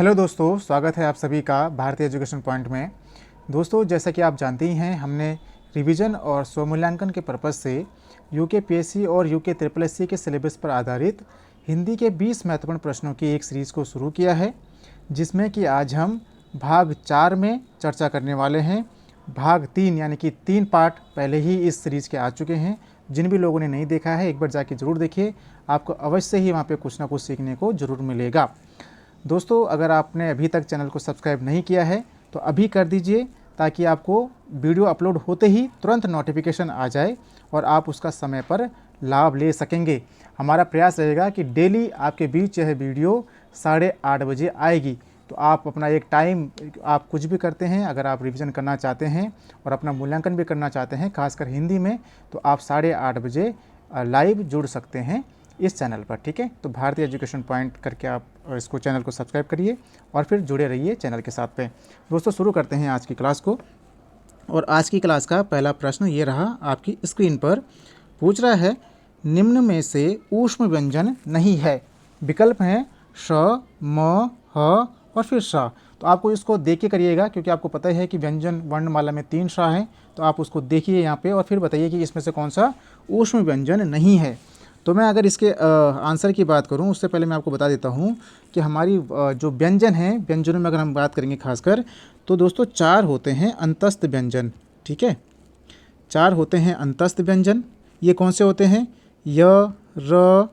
Hello दोस्तों, स्वागत है आप सभी का भारतीय एजुकेशन पॉइंट में। दोस्तों, जैसा कि आप जानते ही हैं, हमने रिवीजन और स्वमूल्यांकन के पर्पज़ से यूके पीएससी और यूके ट्रिपल एससी के सिलेबस पर आधारित हिंदी के 20 महत्वपूर्ण प्रश्नों की एक सीरीज़ को शुरू किया है, जिसमें कि आज हम भाग 4 में चर्चा करने वाले हैं। भाग 3 यानी कि 3 पार्ट पहले ही इस सीरीज़ के आ चुके हैं। जिन भी लोगों ने नहीं देखा है, एक बार जाके ज़रूर देखिए, आपको अवश्य ही वहाँ पे कुछ ना कुछ सीखने को ज़रूर मिलेगा। दोस्तों, अगर आपने अभी तक चैनल को सब्सक्राइब नहीं किया है तो अभी कर दीजिए, ताकि आपको वीडियो अपलोड होते ही तुरंत नोटिफिकेशन आ जाए और आप उसका समय पर लाभ ले सकेंगे। हमारा प्रयास रहेगा कि डेली आपके बीच यह वीडियो 8:30 बजे आएगी। तो आप अपना एक टाइम, आप कुछ भी करते हैं, अगर आप रिवीजन करना चाहते हैं और अपना मूल्यांकन भी करना चाहते हैं, खासकर हिंदी में, तो आप 8:30 बजे लाइव जुड़ सकते हैं इस चैनल पर। ठीक है, तो भारतीय एजुकेशन पॉइंट करके आप इसको चैनल को सब्सक्राइब करिए और फिर जुड़े रहिए चैनल के साथ पे। दोस्तों, शुरू करते हैं आज की क्लास को। और आज की क्लास का पहला प्रश्न ये रहा आपकी स्क्रीन पर। पूछ रहा है, निम्न में से ऊष्म व्यंजन नहीं है। विकल्प हैं श, म, ह और फिर श। तो आपको इसको देख के करिएगा, क्योंकि आपको पता ही है कि व्यंजन वर्णमाला में 3 श हैं। तो आप उसको देखिए यहाँ पे और फिर बताइए कि इसमें से कौन सा ऊष्म व्यंजन नहीं है। तो मैं अगर इसके आंसर की बात करूं, उससे पहले मैं आपको बता देता हूं कि हमारी जो व्यंजन हैं, व्यंजनों में अगर हम बात करेंगे खासकर, तो दोस्तों 4 होते हैं अंतस्थ व्यंजन। ठीक है, 4 होते हैं अंतस्थ व्यंजन। ये कौन से होते हैं? य, र,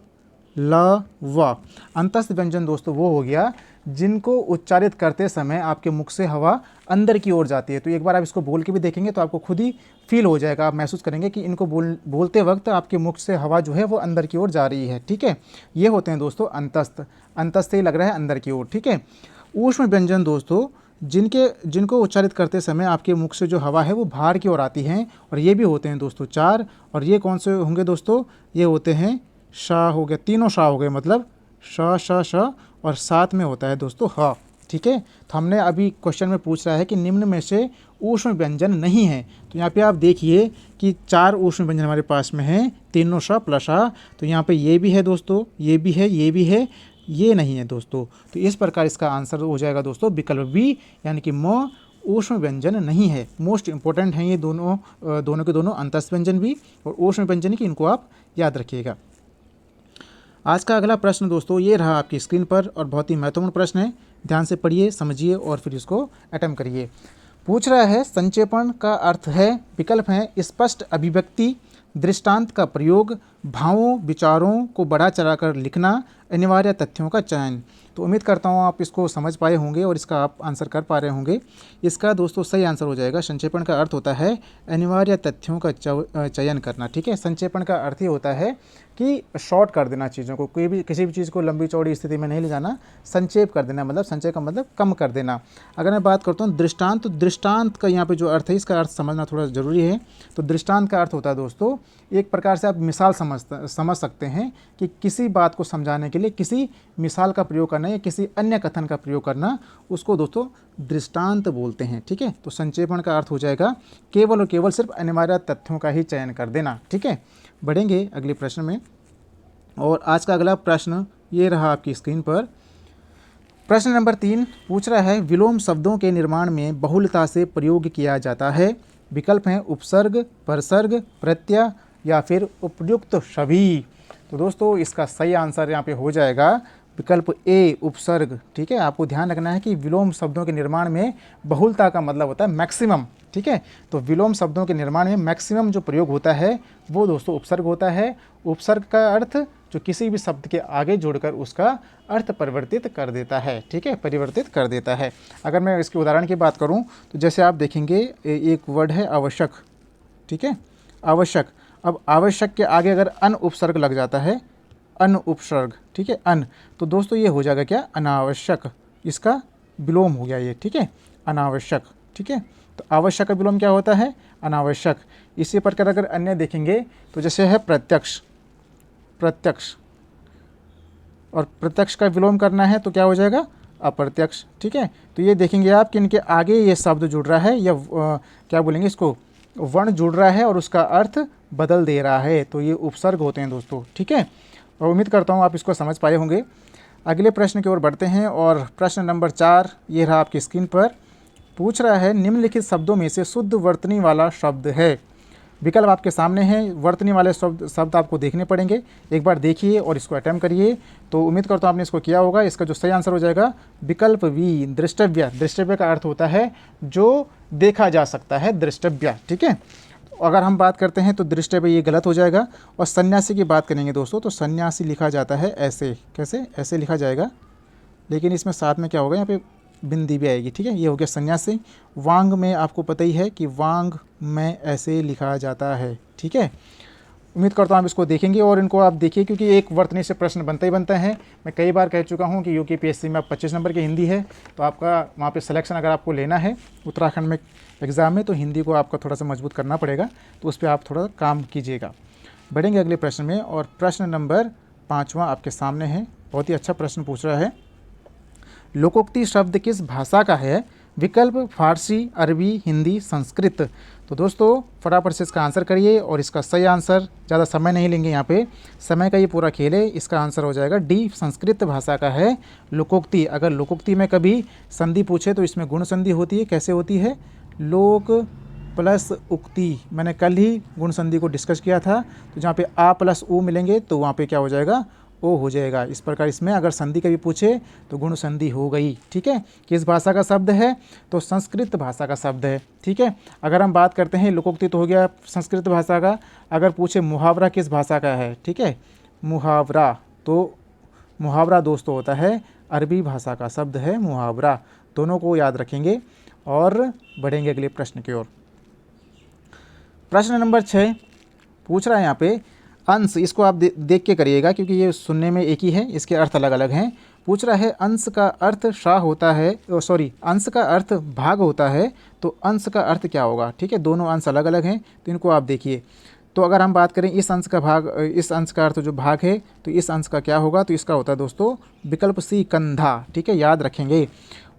ल, व। अंतस्थ व्यंजन दोस्तों वो हो गया जिनको उच्चारित करते समय आपके मुख से हवा अंदर की ओर जाती है। तो एक बार आप इसको बोल के भी देखेंगे तो आपको खुद ही फील हो जाएगा, आप महसूस करेंगे कि इनको बोलते वक्त आपके मुख से हवा जो है वो अंदर की ओर जा रही है। ठीक है, ये होते हैं दोस्तों अंतस्थ। अंतस्थ ही लग रहा है अंदर की ओर। ठीक है, ऊष्म व्यंजन दोस्तों जिनको उच्चारित करते समय आपके मुख से जो हवा है वो बाहर की ओर आती है, और ये भी होते हैं दोस्तों 4। और ये कौन से होंगे दोस्तों? ये होते हैं शा हो गया, तीनों शा हो गए, मतलब श श श, और साथ में होता है दोस्तों ह। ठीक है, तो हमने अभी क्वेश्चन में पूछ रहा है कि निम्न में से ऊष्म व्यंजन नहीं है। तो यहाँ पे आप देखिए कि 4 ऊष्म व्यंजन हमारे पास में हैं, तीनों श प्लस आ। तो यहाँ पे ये भी है दोस्तों, ये भी है, ये भी है, ये नहीं है दोस्तों। तो इस प्रकार इसका आंसर हो जाएगा दोस्तों विकल्प बी, यानी कि म, ऊष्म व्यंजन नहीं है। मोस्ट इंपॉर्टेंट हैं ये दोनों के दोनों, अंतस्थ व्यंजन भी और ऊष्म व्यंजन की, इनको आप याद रखिएगा। आज का अगला प्रश्न दोस्तों ये रहा आपकी स्क्रीन पर, और बहुत ही महत्वपूर्ण प्रश्न है। ध्यान से पढ़िए, समझिए और फिर इसको अटेम्प्ट करिए। पूछ रहा है, संक्षेपण का अर्थ है। विकल्प हैं स्पष्ट अभिव्यक्ति, दृष्टांत का प्रयोग, भावों विचारों को बढ़ा चढ़ाकर लिखना, अनिवार्य तथ्यों का चयन। तो उम्मीद करता हूँ आप इसको समझ पाए होंगे और इसका आप आंसर कर पा रहे होंगे। इसका दोस्तों सही आंसर हो जाएगा, संक्षेपण का अर्थ होता है अनिवार्य तथ्यों का चयन करना। ठीक है, संक्षेपण का अर्थ ही होता है कि शॉर्ट कर देना चीज़ों को, कोई भी किसी भी चीज़ को लंबी चौड़ी स्थिति में नहीं ले जाना, संक्षेप कर देना, मतलब संचय का मतलब कम कर देना। अगर मैं बात करता हूँ दृष्टांत, तो दृष्टांत का यहाँ पे जो अर्थ है, इसका अर्थ समझना थोड़ा ज़रूरी है। तो दृष्टांत का अर्थ होता है दोस्तों, एक प्रकार से आप मिसाल समझ सकते हैं कि किसी बात को समझाने के लिए किसी मिसाल का प्रयोग करना या किसी अन्य कथन का प्रयोग करना, उसको दोस्तों दृष्टांत बोलते हैं। ठीक है, तो संक्षेपण का अर्थ हो जाएगा केवल और केवल सिर्फ अनिवार्य तथ्यों का ही चयन कर देना। ठीक है, बढ़ेंगे अगले प्रश्न में। और आज का अगला प्रश्न ये रहा आपकी स्क्रीन पर। प्रश्न नंबर 3 पूछ रहा है, विलोम शब्दों के निर्माण में बहुलता से प्रयोग किया जाता है। विकल्प हैं उपसर्ग, परसर्ग, प्रत्यय या फिर उपयुक्त सभी। तो दोस्तों इसका सही आंसर यहाँ पे हो जाएगा विकल्प ए, उपसर्ग। ठीक है, आपको ध्यान रखना है कि विलोम शब्दों के निर्माण में बहुलता का मतलब होता है मैक्सिमम। ठीक है, तो विलोम शब्दों के निर्माण में मैक्सिमम जो प्रयोग होता है वो दोस्तों उपसर्ग होता है। उपसर्ग का अर्थ जो किसी भी शब्द के आगे जोड़कर उसका अर्थ परिवर्तित कर देता है। ठीक है, परिवर्तित कर देता है। अगर मैं इसके उदाहरण की बात करूं, तो जैसे आप देखेंगे एक वर्ड है आवश्यक। ठीक है, आवश्यक। अब आवश्यक के आगे अगर अन उपसर्ग लग जाता है, अन उपसर्ग, ठीक है, अन, तो दोस्तों ये हो जाएगा क्या? अनावश्यक। इसका विलोम हो गया ये। ठीक है, अनावश्यक। ठीक है, तो आवश्यक का विलोम क्या होता है? अनावश्यक। इसी प्रकार अगर अन्य देखेंगे तो जैसे है प्रत्यक्ष, प्रत्यक्ष, और प्रत्यक्ष का विलोम करना है तो क्या हो जाएगा? अप्रत्यक्ष। ठीक है, तो ये देखेंगे आप कि इनके आगे ये शब्द जुड़ रहा है, या क्या बोलेंगे इसको, वर्ण जुड़ रहा है और उसका अर्थ बदल दे रहा है, तो ये उपसर्ग होते हैं दोस्तों। ठीक है, और उम्मीद करता हूँ आप इसको समझ पाए होंगे। अगले प्रश्न की ओर बढ़ते हैं और प्रश्न नंबर 4 ये रहा आपकी स्क्रीन पर। पूछ रहा है निम्नलिखित शब्दों में से शुद्ध वर्तनी वाला शब्द है। विकल्प आपके सामने हैं, वर्तनी वाले शब्द आपको देखने पड़ेंगे। एक बार देखिए और इसको अटेम्प्ट करिए। तो उम्मीद करता हूँ आपने इसको किया होगा। इसका जो सही आंसर हो जाएगा विकल्प वी, दृष्टव्य। दृष्टव्य का अर्थ होता है जो देखा जा सकता है, दृष्टव्य। ठीक है, अगर हम बात करते हैं तो दृष्टव्य ये गलत हो जाएगा। और सन्यासी की बात करेंगे दोस्तों, तो सन्यासी लिखा जाता है ऐसे, कैसे, ऐसे लिखा जाएगा, लेकिन इसमें साथ में क्या होगा, यहाँ पे बिंदी भी आएगी। ठीक है, ये हो गया सन्यासी। वांग में आपको पता ही है कि वांग में ऐसे लिखा जाता है। ठीक है, उम्मीद करता हूँ आप इसको देखेंगे और इनको आप देखिए, क्योंकि एक वर्तनी से प्रश्न बनता ही बनता है। मैं कई बार कह चुका हूँ कि यूकेपीएससी में आप 25 नंबर की हिंदी है, तो आपका वहाँ पे सिलेक्शन अगर आपको लेना है उत्तराखंड में एग्ज़ाम में, तो हिंदी को आपका थोड़ा सा मजबूत करना पड़ेगा, तो उस पर आप थोड़ा काम कीजिएगा। बढ़ेंगे अगले प्रश्न में और प्रश्न नंबर 5वां आपके सामने है। बहुत ही अच्छा प्रश्न पूछ रहा है। लोकोक्ति शब्द किस भाषा का है? विकल्प फारसी, अरबी, हिंदी, संस्कृत। तो दोस्तों फटाफट से इसका आंसर करिए और इसका सही आंसर, ज़्यादा समय नहीं लेंगे, यहाँ पे समय का ये पूरा खेल है। इसका आंसर हो जाएगा डी, संस्कृत भाषा का है लोकोक्ति। अगर लोकोक्ति में कभी संधि पूछे तो इसमें गुण संधि होती है। कैसे होती है? लोक प्लस उक्ति। मैंने कल ही गुण संधि को डिस्कस किया था। तो जहाँ पे आ प्लस उ मिलेंगे तो वहाँ पे क्या हो जाएगा? ओ हो जाएगा। इस प्रकार इसमें अगर संधि कभी पूछे तो गुण संधि हो गई। ठीक है, किस भाषा का शब्द है? तो संस्कृत भाषा का शब्द है। ठीक है, अगर हम बात करते हैं लोकोक्ति तो हो गया संस्कृत भाषा का। अगर पूछे मुहावरा किस भाषा का है? ठीक है, मुहावरा, तो मुहावरा दोस्तों होता है अरबी भाषा का शब्द है मुहावरा। दोनों को याद रखेंगे और बढ़ेंगे अगले प्रश्न की ओर। प्रश्न नंबर 6 पूछ रहा है यहाँ पे अंश। इसको आप देख के करिएगा क्योंकि ये सुनने में एक ही है, इसके अर्थ अलग अलग हैं। पूछ रहा है अंश का अर्थ शाह होता है, अंश का अर्थ भाग होता है, तो अंश का अर्थ क्या होगा? ठीक है, दोनों अंश अलग अलग हैं, तो इनको आप देखिए। तो अगर हम बात करें इस अंश का भाग, इस अंश का अर्थ जो भाग है, तो इस अंश का क्या होगा? तो इसका होता है दोस्तों विकल्प सी, कंधा। ठीक है, याद रखेंगे।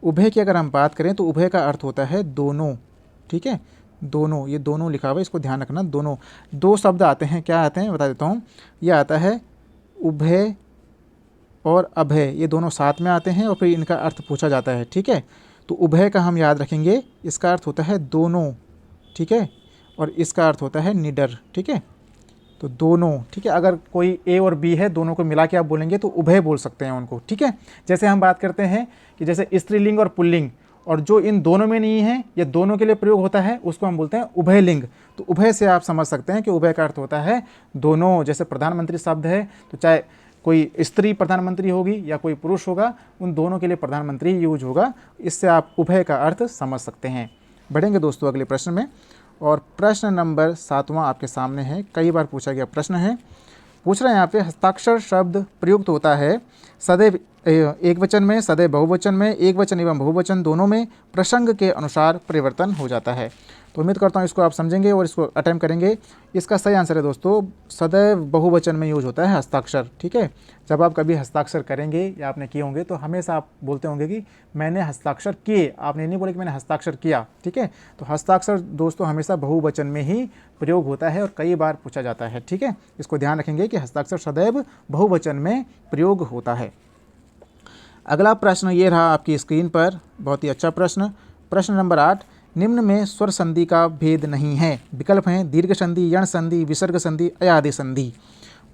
उभय की अगर हम बात करें तो उभय का अर्थ होता है दोनों। ठीक है, दोनों, ये दोनों लिखा हुआ है, इसको ध्यान रखना। दोनों, दो शब्द आते हैं, क्या आते हैं बता देता हूँ। ये आता है उभय और अभय, ये दोनों साथ में आते हैं और फिर इनका अर्थ पूछा जाता है। ठीक है, तो उभय का हम याद रखेंगे, इसका अर्थ होता है दोनों। ठीक है, और इसका अर्थ होता है निडर। ठीक है, तो दोनों। ठीक है, अगर कोई ए और बी है, दोनों को मिला के आप बोलेंगे तो उभय बोल सकते हैं उनको। ठीक है, जैसे हम बात करते हैं कि जैसे स्त्रीलिंग और पुल्लिंग, और जो इन दोनों में नहीं है या दोनों के लिए प्रयोग होता है उसको हम बोलते हैं उभयलिंग। तो उभय से आप समझ सकते हैं कि उभय का अर्थ होता है दोनों। जैसे प्रधानमंत्री शब्द है, तो चाहे कोई स्त्री प्रधानमंत्री होगी या कोई पुरुष होगा, उन दोनों के लिए प्रधानमंत्री यूज होगा। इससे आप उभय का अर्थ समझ सकते हैं। बढ़ेंगे दोस्तों अगले प्रश्न में और प्रश्न नंबर 7वां आपके सामने है। कई बार पूछा गया प्रश्न है। पूछ रहे हैं यहाँ पे हस्ताक्षर शब्द प्रयुक्त होता है सदैव एक वचन में, सदैव बहुवचन में, एक वचन एवं बहुवचन दोनों में, प्रसंग के अनुसार परिवर्तन हो जाता है। तो उम्मीद करता हूँ इसको आप समझेंगे और इसको अटेम्प्ट करेंगे। इसका सही आंसर है दोस्तों सदैव बहुवचन में यूज होता है हस्ताक्षर। ठीक है, जब आप कभी हस्ताक्षर करेंगे या आपने किए होंगे तो हमेशा आप बोलते होंगे कि मैंने हस्ताक्षर किए, आपने नहीं बोले कि मैंने हस्ताक्षर किया। ठीक है, तो हस्ताक्षर दोस्तों हमेशा बहुवचन में ही प्रयोग होता है और कई बार पूछा जाता है। ठीक है, इसको ध्यान रखेंगे कि हस्ताक्षर सदैव बहुवचन में प्रयोग होता है। अगला प्रश्न ये रहा आपकी स्क्रीन पर, बहुत ही अच्छा प्रश्न। प्रश्न नंबर 8, निम्न में स्वर संधि का भेद नहीं है। विकल्प हैं दीर्घ संधि, यण संधि, विसर्ग संधि, अयादि संधि।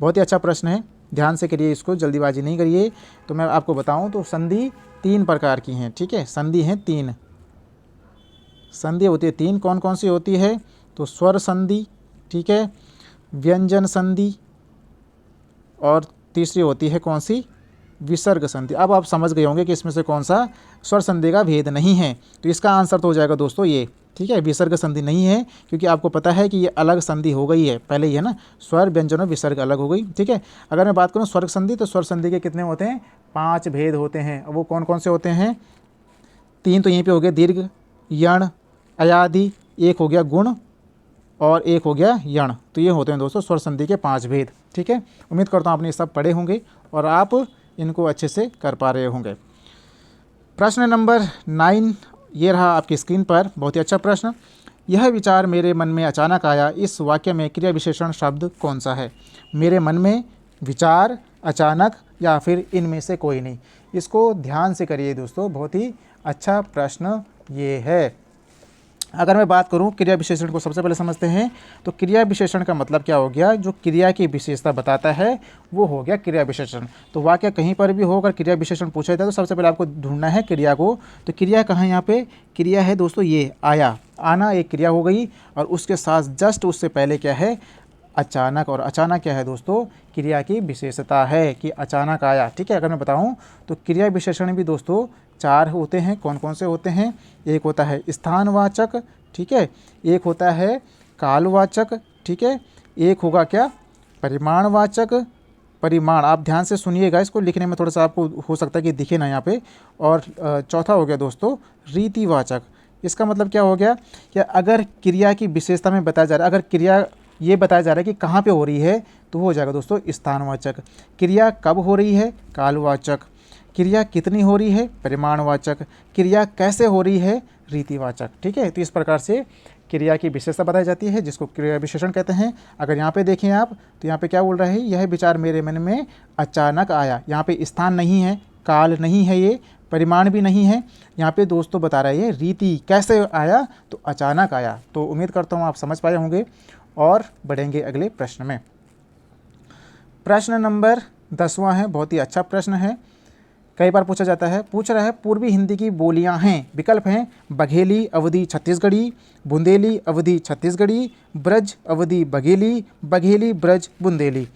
बहुत ही अच्छा प्रश्न है, ध्यान से करिए इसको, जल्दीबाजी नहीं करिए। तो मैं आपको बताऊं तो संधि 3 प्रकार की हैं। ठीक है, संधि हैं 3, संधि होती है 3। कौन कौन सी होती है? तो स्वर संधि, ठीक है, व्यंजन संधि, और तीसरी होती है कौन सी? विसर्ग संधि। अब आप समझ गए होंगे कि इसमें से कौन सा स्वर संधि का भेद नहीं है। तो इसका आंसर तो हो जाएगा दोस्तों ये। ठीक है, विसर्ग संधि नहीं है, क्योंकि आपको पता है कि ये अलग संधि हो गई है, पहले ही है ना, स्वर व्यंजन और विसर्ग अलग हो गई। ठीक है, अगर मैं बात करूँ स्वर संधि, तो स्वर संधि के कितने होते हैं? 5 भेद होते हैं। वो कौन कौन से होते हैं? 3 तो यहीं पे हो गए, दीर्घ, यण, अयादि, एक हो गया गुण और एक हो गया यण। तो ये होते हैं दोस्तों स्वर संधि के 5 भेद। ठीक है, उम्मीद करता हूँ आपने ये सब पढ़े होंगे और आप इनको अच्छे से कर पा रहे होंगे। प्रश्न नंबर 9 ये रहा आपकी स्क्रीन पर, बहुत ही अच्छा प्रश्न। यह विचार मेरे मन में अचानक आया, इस वाक्य में क्रिया विशेषण शब्द कौन सा है? मेरे मन में विचार अचानक या फिर इनमें से कोई नहीं। इसको ध्यान से करिए दोस्तों, बहुत ही अच्छा प्रश्न ये है। अगर मैं बात करूं क्रिया विशेषण को सबसे पहले समझते हैं, तो क्रिया विशेषण का मतलब क्या हो गया, जो क्रिया की विशेषता बताता है वो हो गया क्रिया विशेषण। तो वाक्य कहीं पर भी हो, अगर क्रिया विशेषण पूछा जाता है तो सबसे पहले आपको ढूंढना है क्रिया को। तो क्रिया कहाँ है, यहाँ पे क्रिया है दोस्तों ये आया, आना एक क्रिया हो गई, और उसके साथ जस्ट उससे पहले क्या है, अचानक। और अचानक क्या है दोस्तों, क्रिया की विशेषता है कि अचानक आया। ठीक है, अगर मैं बताऊं तो क्रिया विशेषण भी दोस्तों 4 होते हैं। कौन कौन से होते हैं, एक होता है स्थानवाचक, ठीक है, एक होता है कालवाचक, ठीक है, एक होगा क्या परिमाणवाचक, परिमाण, आप ध्यान से सुनिएगा, इसको लिखने में थोड़ा सा आपको हो सकता है कि दिखे ना यहाँ पे। और चौथा हो गया दोस्तों रीतिवाचक। इसका मतलब क्या हो गया कि अगर क्रिया की विशेषता में बताया जा रहा है, अगर क्रिया ये बताया जा रहा है कि कहाँ पे हो रही है, तो वो हो जाएगा दोस्तों स्थानवाचक। क्रिया कब हो रही है, कालवाचक। क्रिया कितनी हो रही है, परिमाणवाचक। क्रिया कैसे हो रही है, रीतिवाचक। ठीक है, तो इस प्रकार से क्रिया की विशेषता बताई जाती है, जिसको क्रिया विशेषण कहते हैं। अगर यहाँ पे देखें आप, तो यहाँ पे क्या बोल रहा है, यह विचार मेरे मन में अचानक आया। यहाँ पे स्थान नहीं है, काल नहीं है, ये परिमाण भी नहीं है, यहाँ पे दोस्तों बता रहा है ये रीति कैसे आया, तो अचानक आया। तो उम्मीद करता हूँ आप समझ पाए होंगे, और बढ़ेंगे अगले प्रश्न में। प्रश्न नंबर 10वां है, बहुत ही अच्छा प्रश्न है, कई बार पूछा जाता है। पूछ रहा है पूर्वी हिंदी की बोलियां हैं, विकल्प हैं बघेली अवधी छत्तीसगढ़ी, बुंदेली अवधी छत्तीसगढ़ी, ब्रज अवधी बघेली, बघेली ब्रज बुंदेली।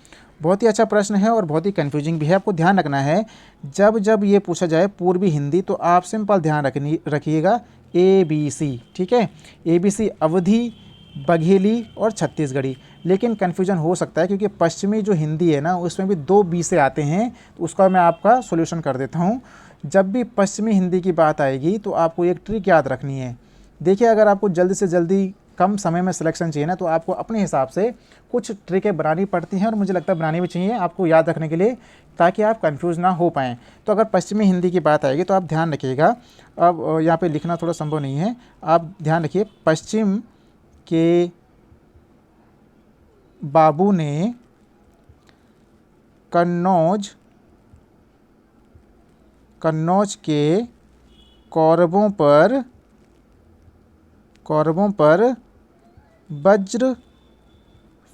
बहुत ही अच्छा प्रश्न है और बहुत ही कन्फ्यूजिंग भी है। आपको ध्यान रखना है, जब जब ये पूछा जाए पूर्वी हिंदी, तो आप सिंपल ध्यान रखिएगा ABC। ठीक है, ABC अवधी, बघेली और छत्तीसगढ़ी। लेकिन कन्फ्यूजन हो सकता है क्योंकि पश्चिमी जो हिंदी है ना, उसमें भी 2 बी से आते हैं, तो उसका मैं आपका सॉल्यूशन कर देता हूँ। जब भी पश्चिमी हिंदी की बात आएगी तो आपको एक ट्रिक याद रखनी है। देखिए, अगर आपको जल्दी से जल्दी कम समय में सिलेक्शन चाहिए ना, तो आपको अपने हिसाब से कुछ ट्रिकें बनानी पड़ती हैं, और मुझे लगता है बनानी भी चाहिए आपको याद रखने के लिए, ताकि आप कंफ्यूज ना हो पाएँ। तो अगर पश्चिमी हिंदी की बात आएगी तो आप ध्यान रखिएगा। अब यहाँ पर लिखना थोड़ा संभव नहीं है, आप ध्यान रखिए। पश्चिम के बाबू ने कन्नौज के कौरवों पर वज्र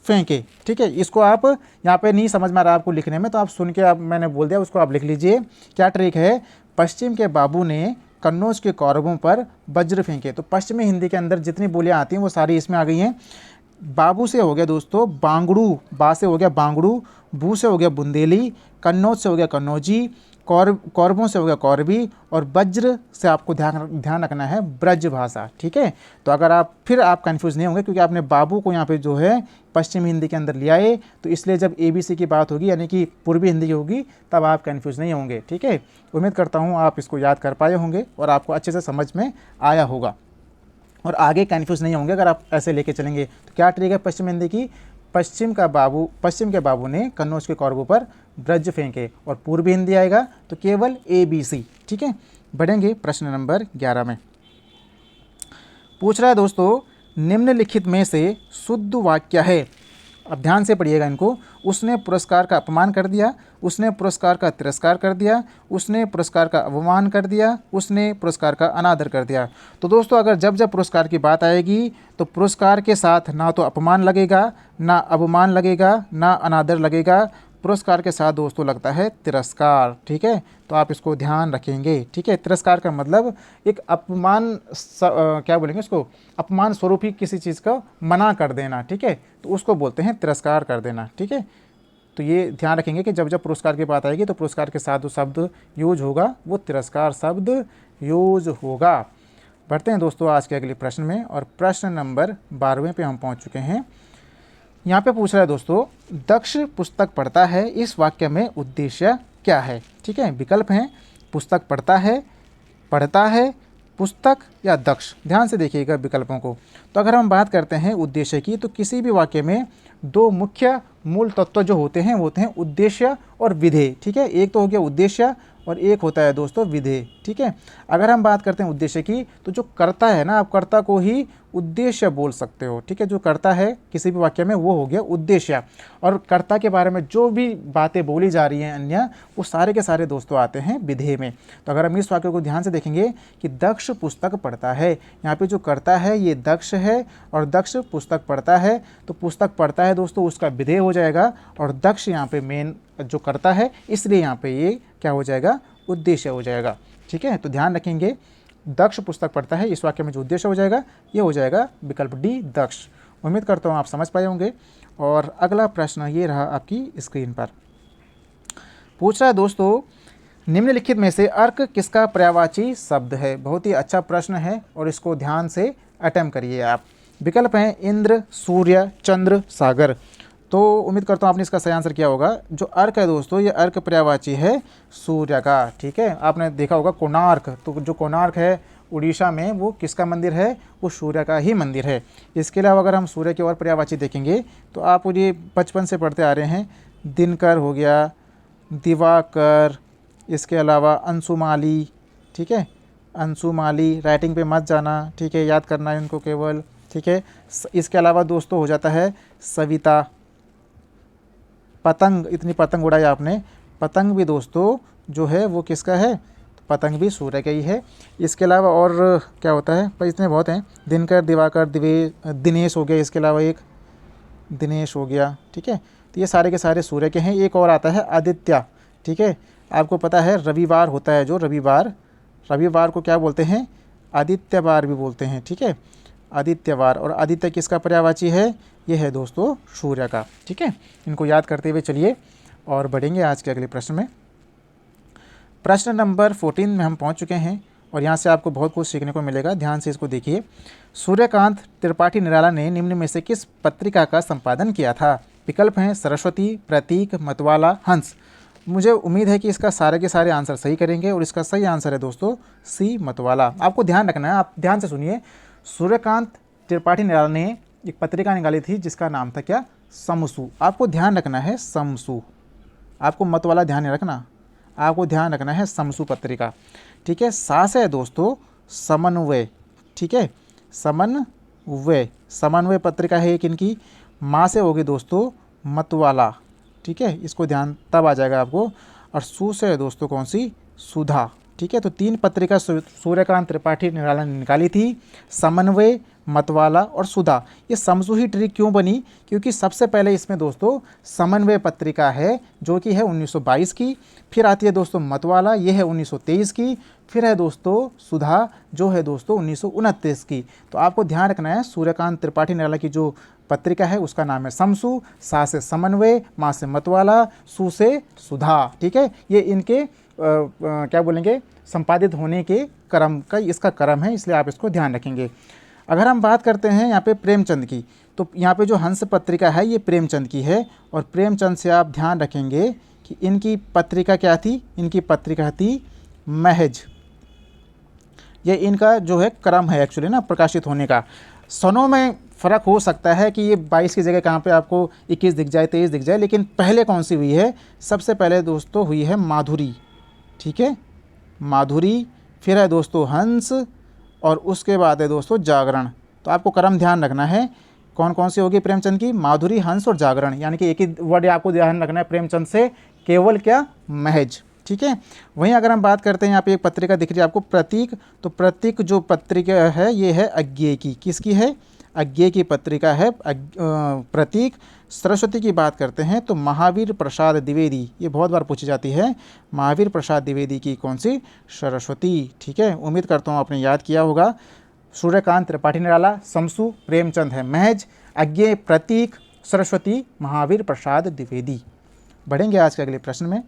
फेंके। ठीक है, इसको आप यहाँ पे नहीं समझ में आ रहा आपको लिखने में, तो आप सुन के, आप मैंने बोल दिया, उसको आप लिख लीजिए। क्या ट्रिक है, पश्चिम के बाबू ने कन्नौज के कौरवों पर वज्र फेंके। तो पश्चिमी हिंदी के अंदर जितनी बोलियां आती हैं वो सारी इसमें आ गई हैं। बाबू से हो गया दोस्तों बांगड़ू, बा से हो गया बांगड़ू, बू से हो गया बुंदेली, कन्नौज से हो गया कन्नौजी, कौरवों से हो गया कौरवी, और वज्र से आपको ध्यान रखना है ब्रज भाषा। ठीक है, तो अगर आप कंफ्यूज नहीं होंगे, क्योंकि आपने बाबू को यहाँ पे जो है पश्चिम हिंदी के अंदर लिया है, तो इसलिए जब ABC की बात होगी, यानी कि पूर्वी हिंदी की होगी, तब आप कंफ्यूज नहीं होंगे। ठीक है, उम्मीद करता हूँ आप इसको याद कर पाए होंगे और आपको अच्छे से समझ में आया होगा, और आगे कंफ्यूज नहीं होंगे अगर आप ऐसे लेके चलेंगे। तो क्या ट्रिक है पश्चिम हिंदी की, पश्चिम के बाबू ने कन्नौज के कौरवों पर ब्रज फेंके, और पूर्वी हिंदी आएगा तो केवल ABC। ठीक है, बढ़ेंगे प्रश्न नंबर 11 में। पूछ रहा है दोस्तों, निम्नलिखित में से शुद्ध वाक्य है। अब ध्यान से पढ़िएगा इनको। उसने पुरस्कार का अपमान कर दिया, उसने पुरस्कार का तिरस्कार कर दिया, उसने पुरस्कार का अवमान कर दिया, उसने पुरस्कार का अनादर कर दिया। तो दोस्तों, अगर जब जब पुरस्कार की बात आएगी, तो पुरस्कार के साथ ना तो अपमान लगेगा, ना अवमान लगेगा, ना अनादर लगेगा। पुरस्कार के साथ दोस्तों लगता है तिरस्कार। ठीक है, तो आप इसको ध्यान रखेंगे। ठीक है, तिरस्कार का मतलब एक अपमान, क्या बोलेंगे इसको, अपमान स्वरूप ही किसी चीज़ का मना कर देना। ठीक है, तो उसको बोलते हैं तिरस्कार कर देना। ठीक है, तो ये ध्यान रखेंगे कि जब जब पुरस्कार की बात आएगी, तो पुरस्कार के साथ जो शब्द यूज होगा वो तिरस्कार शब्द यूज होगा। बढ़ते हैं दोस्तों आज के अगले प्रश्न में, और प्रश्न नंबर 12वें पे हम पहुंच चुके हैं। यहाँ पे पूछ रहा है दोस्तों, दक्ष पुस्तक पढ़ता है, इस वाक्य में उद्देश्य क्या है। ठीक है, विकल्प हैं पुस्तक पढ़ता है, पढ़ता है, पुस्तक या दक्ष। ध्यान से देखिएगा विकल्पों को। तो अगर हम बात करते हैं उद्देश्य की, तो किसी भी वाक्य में 2 मुख्य मूल तत्व जो होते हैं वो होते हैं उद्देश्य और विधेय। ठीक है, एक तो हो गया उद्देश्य और एक होता है दोस्तों विधेय। ठीक है, अगर हम बात करते हैं उद्देश्य की, तो जो कर्ता है ना, आप कर्ता को ही उद्देश्य बोल सकते हो। ठीक है, जो कर्ता है किसी भी वाक्य में वो हो गया उद्देश्य, और कर्ता के बारे में जो भी बातें बोली जा रही हैं अन्य, वो सारे के सारे दोस्तों आते हैं विधेय में। तो अगर हम इस वाक्य को ध्यान से देखेंगे कि दक्ष पुस्तक पढ़ता है, यहाँ पे जो कर्ता है ये दक्ष है और दक्ष पुस्तक पढ़ता है, तो पुस्तक पढ़ता है दोस्तों उसका विधेय हो जाएगा, और दक्ष यहाँ पे मेन जो करता है, इसलिए यहाँ पे ये क्या हो जाएगा, उद्देश्य हो जाएगा। ठीक है, तो ध्यान रखेंगे दक्ष पुस्तक पढ़ता है, इस वाक्य में जो उद्देश्य हो जाएगा ये हो जाएगा विकल्प डी दक्ष। उम्मीद करता हूँ आप समझ पाए होंगे। और अगला प्रश्न ये रहा आपकी स्क्रीन पर, पूछ रहा है दोस्तों निम्नलिखित में से अर्क किसका पर्यायवाची शब्द है। बहुत ही अच्छा प्रश्न है और इसको ध्यान से अटेम्प्ट करिए आप। विकल्प हैं इंद्र, सूर्य, चंद्र, सागर। तो उम्मीद करता हूँ आपने इसका सही आंसर किया होगा। जो अर्क है दोस्तों ये अर्क पर्यायवाची है सूर्य का। ठीक है, आपने देखा होगा कोणार्क, तो जो कोणार्क है उड़ीसा में वो किसका मंदिर है, वो सूर्य का ही मंदिर है। इसके अलावा अगर हम सूर्य के और पर्यायवाची देखेंगे तो आप ये बचपन से पढ़ते आ रहे हैं, दिनकर हो गया, दिवाकर, इसके अलावा अंशुमाली। ठीक है, अंशुमाली, राइटिंग पे मत जाना, ठीक है, याद करना है इनको केवल। ठीक है, इसके अलावा दोस्तों हो जाता है सविता, पतंग, इतनी पतंग उड़ाई आपने, पतंग भी दोस्तों जो है वो किसका है, तो पतंग भी सूर्य का ही है। इसके अलावा और क्या होता है, पर इतने बहुत हैं, दिनकर, दिवाकर, दिनेश हो गया, इसके अलावा एक दिनेश हो गया। ठीक है, तो ये सारे के सारे सूर्य के हैं। एक और आता है आदित्य। ठीक है, आपको पता है रविवार होता है जो रविवार को क्या बोलते हैं, आदित्यवार भी बोलते हैं। ठीक है, आदित्यवार, और आदित्य किसका पर्यायवाची है, ये है दोस्तों सूर्य का। ठीक है, इनको याद करते हुए चलिए और बढ़ेंगे आज के अगले प्रश्न में। प्रश्न नंबर 14 में हम पहुंच चुके हैं और यहाँ से आपको बहुत कुछ सीखने को मिलेगा, ध्यान से इसको देखिए। सूर्यकांत त्रिपाठी निराला ने निम्न में से किस पत्रिका का संपादन किया था। विकल्प हैं सरस्वती, प्रतीक, मतवाला, हंस। मुझे उम्मीद है कि इसका सारे के सारे आंसर सही करेंगे और इसका सही आंसर है दोस्तों सी, मतवाला। आपको ध्यान रखना है, आप ध्यान से सुनिए। सूर्यकांत त्रिपाठी निराला ने एक पत्रिका निकाली थी जिसका नाम था क्या, समसु। आपको ध्यान रखना है समसु, आपको मतवाला ध्यान नहीं रखना, आपको ध्यान रखना है समसु पत्रिका। ठीक है, सा से है दोस्तों समन्वय। ठीक है, समन्वय पत्रिका है एक इनकी। माँ से होगी दोस्तों मतवाला। ठीक है, इसको ध्यान तब आ जाएगा आपको। और सु से है दोस्तों कौन सी, सुधा। ठीक है, तो 3 पत्रिका सूर्यकांत त्रिपाठी निराला ने निकाली थी, समन्वय, मतवाला और सुधा। ये समसु ही ट्रिक क्यों बनी, क्योंकि सबसे पहले इसमें दोस्तों समन्वय पत्रिका है जो कि है 1922 की, फिर आती है दोस्तों मतवाला, ये है 1923 की, फिर है दोस्तों सुधा जो है दोस्तों 1929 की। तो आपको ध्यान रखना है सूर्यकांत त्रिपाठी निराला की जो पत्रिका है उसका नाम है समसु, सा से समन्वय, मा से मतवाला, सु से सुधा। ठीक है, ये इनके क्या बोलेंगे संपादित होने के क्रम का इसका क्रम है, इसलिए आप इसको ध्यान रखेंगे। अगर हम बात करते हैं यहाँ पे प्रेमचंद की, तो यहाँ पे जो हंस पत्रिका है ये प्रेमचंद की है, और प्रेमचंद से आप ध्यान रखेंगे कि इनकी पत्रिका क्या थी, इनकी पत्रिका थी महज। ये इनका जो है क्रम है एक्चुअली ना प्रकाशित होने का। सनों में फ़र्क हो सकता है कि ये 22 की जगह कहाँ पे आपको 21 दिख जाए, 23 दिख जाए, लेकिन पहले कौन सी हुई है, सबसे पहले दोस्तों हुई है माधुरी। ठीक है, माधुरी, फिर है दोस्तों हंस, और उसके बाद है दोस्तों जागरण। तो आपको क्रम ध्यान रखना है, कौन कौन सी होगी प्रेमचंद की, माधुरी, हंस और जागरण, यानी कि एक ही वर्ड आपको ध्यान रखना है प्रेमचंद से, केवल क्या, महज। ठीक है, वहीं अगर हम बात करते हैं यहाँ पे एक पत्रिका दिख रही है आपको प्रतीक, तो प्रतीक जो पत्रिका है ये है अज्ञेय की, किसकी है, अज्ञेय की पत्रिका है प्रतीक। सरस्वती की बात करते हैं तो महावीर प्रसाद द्विवेदी, ये बहुत बार पूछी जाती है, महावीर प्रसाद द्विवेदी की कौन सी, सरस्वती। ठीक है, उम्मीद करता हूँ आपने याद किया होगा। सूर्यकांत त्रिपाठी निराला समसु, प्रेमचंद है महज, अज्ञेय प्रतीक, सरस्वती महावीर प्रसाद द्विवेदी। बढ़ेंगे आज के अगले प्रश्न में।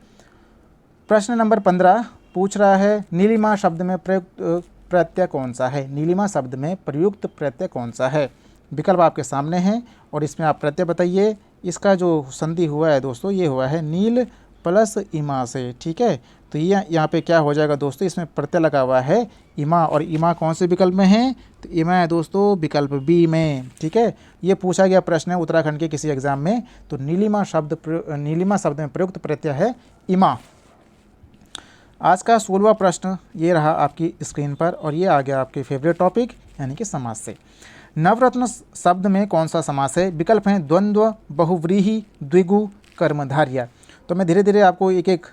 प्रश्न नंबर 15 पूछ रहा है नीलिमा शब्द में प्रयुक्त प्रत्यय कौन सा है। नीलिमा शब्द में प्रयुक्त प्रत्यय कौन सा है। विकल्प आपके सामने हैं और इसमें आप प्रत्यय बताइए। इसका जो संधि हुआ है दोस्तों ये हुआ है नील प्लस इमा से। ठीक है, तो ये यहाँ पे क्या हो जाएगा दोस्तों, इसमें प्रत्यय लगा हुआ है इमा, और इमा कौन से विकल्प में है, तो इमा है दोस्तों विकल्प बी में। ठीक है, ये पूछा गया प्रश्न है उत्तराखंड के किसी एग्जाम में। तो नीलिमा शब्द में प्रयुक्त प्रत्यय है इमा। आज का 16वां प्रश्न ये रहा आपकी स्क्रीन पर, और ये आ गया आपके फेवरेट टॉपिक यानी कि समास से। नवरत्न शब्द में कौन सा समास है, विकल्प हैं द्वंद्व, बहुव्रीहि, द्विगु, कर्मधारय। तो मैं धीरे धीरे आपको एक एक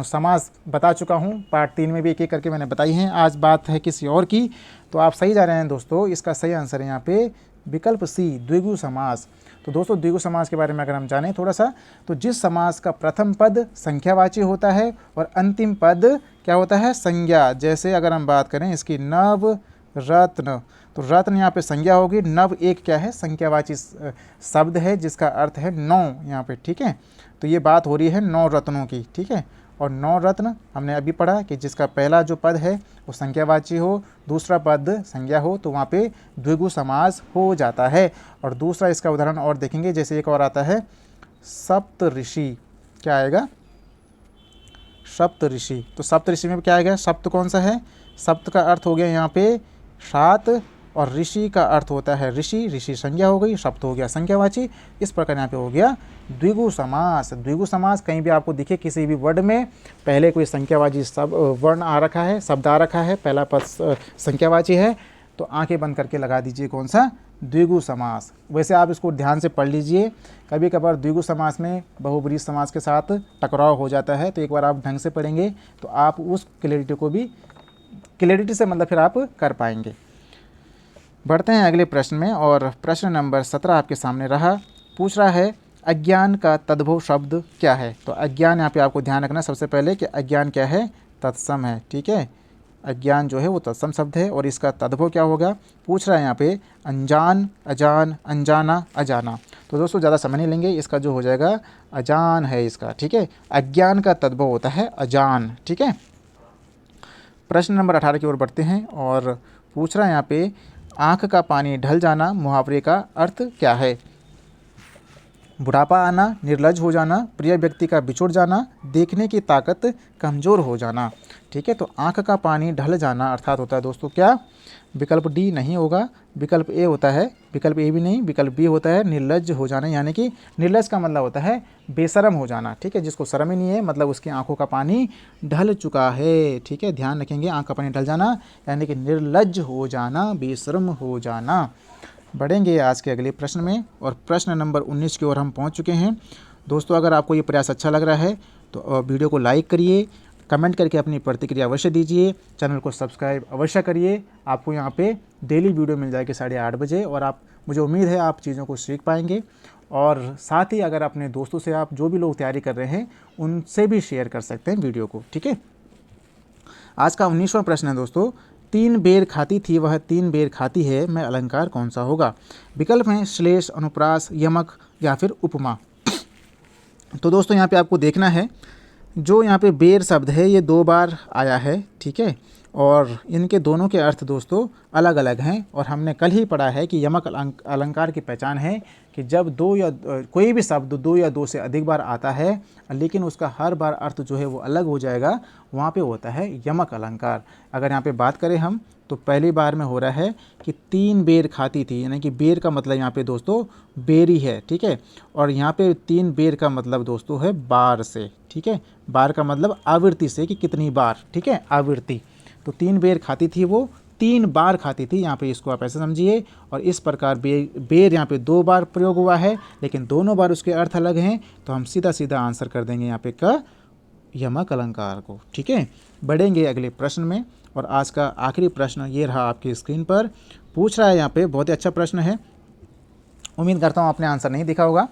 समास बता चुका हूँ, पार्ट 3 में भी एक एक करके मैंने बताई हैं। आज बात है किसी और की, तो आप सही जा रहे हैं दोस्तों। इसका सही आंसर है यहाँ पे विकल्प सी, द्विगु समास। तो दोस्तों द्विगु समास के बारे में अगर हम जानें थोड़ा सा, तो जिस समास का प्रथम पद संख्यावाची होता है और अंतिम पद क्या होता है, संज्ञा। जैसे अगर हम बात करें इसकी नव रत्न, तो रत्न यहाँ पे संज्ञा होगी, नव एक क्या है, संख्यावाची शब्द है जिसका अर्थ है 9 यहाँ पे। ठीक है, तो ये बात हो रही है 9 रत्नों की। ठीक है, और 9 रत्न हमने अभी पढ़ा कि जिसका पहला जो पद है वो संख्यावाची हो, दूसरा पद संज्ञा हो, तो वहाँ पे द्विगु समास हो जाता है। और दूसरा इसका उदाहरण और देखेंगे, जैसे एक और आता है सप्त ऋषि। क्या आएगा, सप्त ऋषि। तो सप्त ऋषि में क्या आएगा, सप्त कौन सा है, सप्त का अर्थ हो गया यहाँ पे 7, और ऋषि का अर्थ होता है ऋषि, ऋषि संज्ञा हो गई, सप्त हो गया संख्यावाची। इस प्रकार यहाँ पे हो गया द्विगु समास। द्विगु समास कहीं भी आपको दिखे किसी भी वर्ड में पहले कोई संख्यावाची वर्ण आ रखा है, शब्द आ रखा है, पहला पद संख्यावाची है, तो आंखें बंद करके लगा दीजिए कौन सा, द्विगु समास। वैसे आप इसको ध्यान से पढ़ लीजिए, कभी कभार द्विगु समास में बहुब्रीहि समास के साथ टकराव हो जाता है, तो एक बार आप ढंग से पढ़ेंगे तो आप उस क्लैरिटी को भी, क्लैरिटी से मतलब फिर आप कर पाएंगे। बढ़ते हैं अगले प्रश्न में, और प्रश्न नंबर 17 आपके सामने रहा। पूछ रहा है अज्ञान का तद्भव शब्द क्या है। तो अज्ञान यहाँ पे आपको ध्यान रखना सबसे पहले कि अज्ञान क्या है, तत्सम है। ठीक है, अज्ञान जो है वो तत्सम शब्द है, और इसका तद्भव क्या होगा, पूछ रहा है यहाँ पे अनजान, अजान, अनजाना, अजाना। तो दोस्तों ज़्यादा समय नहीं लेंगे, इसका जो हो जाएगा अजान है इसका। ठीक है, अज्ञान का तद्भव होता है अजान। ठीक है, प्रश्न नंबर 18 की ओर बढ़ते हैं, और पूछ रहा है यहाँ पे आँख का पानी ढल जाना मुहावरे का अर्थ क्या है। बुढ़ापा आना, निर्लज हो जाना, प्रिय व्यक्ति का बिछुड़ जाना, देखने की ताकत कमज़ोर हो जाना। ठीक है, तो आँख का पानी ढल जाना अर्थात होता है दोस्तों क्या, विकल्प डी नहीं होगा, विकल्प ए होता है, विकल्प ए भी नहीं, विकल्प बी होता है निर्लज हो जाना। यानी कि निर्लज का मतलब होता है बेशरम हो जाना। ठीक है, जिसको शर्म ही नहीं है, मतलब उसकी आंखों का पानी ढल चुका है। ठीक है, ध्यान रखेंगे, आंख का पानी ढल जाना यानी कि निर्लज हो जाना, बेशरम हो जाना। बढ़ेंगे आज के अगले प्रश्न में, और प्रश्न नंबर 19 की ओर हम पहुँच चुके हैं। दोस्तों अगर आपको ये प्रयास अच्छा लग रहा है तो वीडियो को लाइक करिए, कमेंट करके अपनी प्रतिक्रिया अवश्य दीजिए, चैनल को सब्सक्राइब अवश्य करिए। आपको यहाँ पे डेली वीडियो मिल जाएगी 8:30 बजे, और आप, मुझे उम्मीद है आप चीज़ों को सीख पाएंगे। और साथ ही अगर अपने दोस्तों से, आप जो भी लोग तैयारी कर रहे हैं उनसे भी शेयर कर सकते हैं वीडियो को। ठीक है, आज का 19वां प्रश्न है दोस्तों, 3 बेर खाती थी वह 3 बेर खाती है, मैं अलंकार कौन सा होगा। विकल्प हैं श्लेष, अनुप्रास, यमक या फिर उपमा। तो दोस्तों यहाँ पे आपको देखना है, जो यहाँ पे बेर शब्द है ये 2 बार आया है। ठीक है, और इनके दोनों के अर्थ दोस्तों अलग अलग हैं, और हमने कल ही पढ़ा है कि यमक अलंकार की पहचान है कि जब 2 या कोई भी शब्द 2 या 2 से अधिक बार आता है लेकिन उसका हर बार अर्थ जो है वो अलग हो जाएगा, वहाँ पे होता है यमक अलंकार। अगर यहाँ पे बात करें हम, तो पहली बार में हो रहा है कि 3 बेर खाती थी, यानी कि बेर का मतलब यहाँ पे दोस्तों बेरी है। ठीक है, और यहाँ पे 3 बेर का मतलब दोस्तों है बार से। ठीक है, बार का मतलब आवृत्ति से कि कितनी बार। ठीक है, आवृत्ति। तो 3 बेर खाती थी, वो 3 बार खाती थी, यहाँ पे इसको आप ऐसे समझिए। और इस प्रकार बेर यहाँ पे 2 बार प्रयोग हुआ है, लेकिन दोनों बार उसके अर्थ अलग हैं, तो हम सीधा सीधा आंसर कर देंगे यहाँ पे का यमक अलंकार को। ठीक है, बढ़ेंगे अगले प्रश्न में, और आज का आखिरी प्रश्न ये रहा आपकी स्क्रीन पर। पूछ रहा है यहाँ पे, बहुत ही अच्छा प्रश्न है, उम्मीद करता हूँ आपने आंसर नहीं देखा होगा।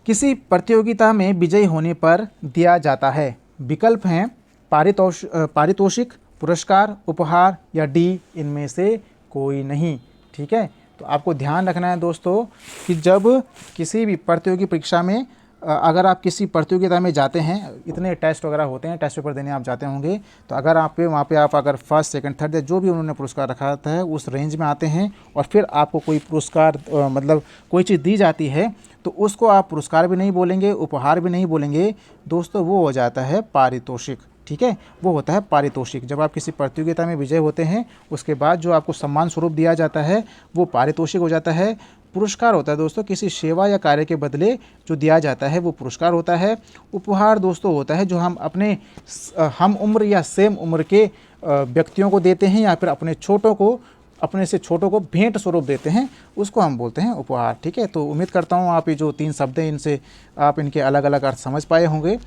किसी प्रतियोगिता में विजयी होने पर दिया जाता है। विकल्प हैं पारितोषिक, पुरस्कार, उपहार या डी इनमें से कोई नहीं। ठीक है, तो आपको ध्यान रखना है दोस्तों कि जब किसी भी प्रतियोगी परीक्षा में, अगर आप किसी प्रतियोगिता में जाते हैं, इतने टेस्ट वगैरह होते हैं, टेस्ट पेपर देने आप जाते होंगे, तो अगर आप वहाँ पे आप अगर फर्स्ट, सेकंड, थर्ड जो भी उन्होंने पुरस्कार रखा था है उस रेंज में आते हैं, और फिर आपको कोई पुरस्कार मतलब कोई चीज़ दी जाती है, तो उसको आप पुरस्कार भी नहीं बोलेंगे, उपहार भी नहीं बोलेंगे दोस्तों, वो हो जाता है पारितोषिक। ठीक है, वो होता है पारितोषिक। जब आप किसी प्रतियोगिता में विजय होते हैं उसके बाद जो आपको सम्मान स्वरूप दिया जाता है वो पारितोषिक हो जाता है। पुरस्कार होता है दोस्तों किसी सेवा या कार्य के बदले जो दिया जाता है वो पुरस्कार होता है। उपहार दोस्तों होता है जो हम अपने हम उम्र या सेम उम्र के व्यक्तियों को देते हैं या फिर अपने से छोटों को भेंट स्वरूप देते हैं, उसको हम बोलते हैं उपहार। ठीक है, तो उम्मीद करता हूँ आप ये जो 3 शब्द हैं इनसे आप इनके अलग अलग अर्थ समझ पाए होंगे।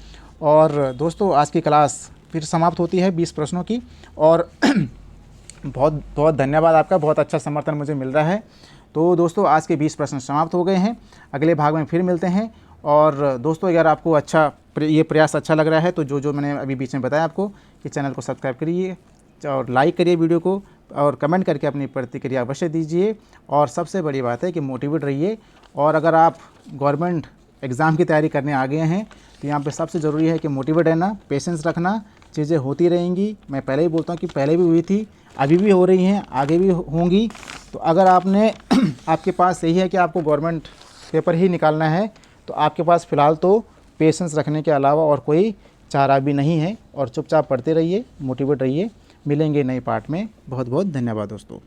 और दोस्तों आज की क्लास फिर समाप्त होती है 20 प्रश्नों की, और बहुत बहुत धन्यवाद आपका, बहुत अच्छा समर्थन मुझे मिल रहा है। तो दोस्तों आज के 20 प्रश्न समाप्त हो गए हैं, अगले भाग में फिर मिलते हैं। और दोस्तों अगर आपको ये प्रयास अच्छा लग रहा है तो जो मैंने अभी बीच में बताया आपको कि चैनल को सब्सक्राइब करिए और लाइक करिए वीडियो को, और कमेंट करके अपनी प्रतिक्रिया अवश्य दीजिए। और सबसे बड़ी बात है कि मोटिवेट रहिए। और अगर आप गवर्नमेंट एग्ज़ाम की तैयारी करने आ गए हैं तो यहाँ पे सबसे ज़रूरी है कि मोटिवेट रहना, पेशेंस रखना, चीज़ें होती रहेंगी। मैं पहले ही बोलता हूँ कि पहले भी हुई थी, अभी भी हो रही हैं, आगे भी होंगी। तो अगर आपके पास यही है कि आपको गवर्नमेंट पेपर ही निकालना है तो आपके पास फ़िलहाल तो पेशेंस रखने के अलावा और कोई चारा भी नहीं है। और चुपचाप पढ़ते रहिए, मोटिवेट रहिए। मिलेंगे नए पार्ट में। बहुत बहुत धन्यवाद दोस्तों।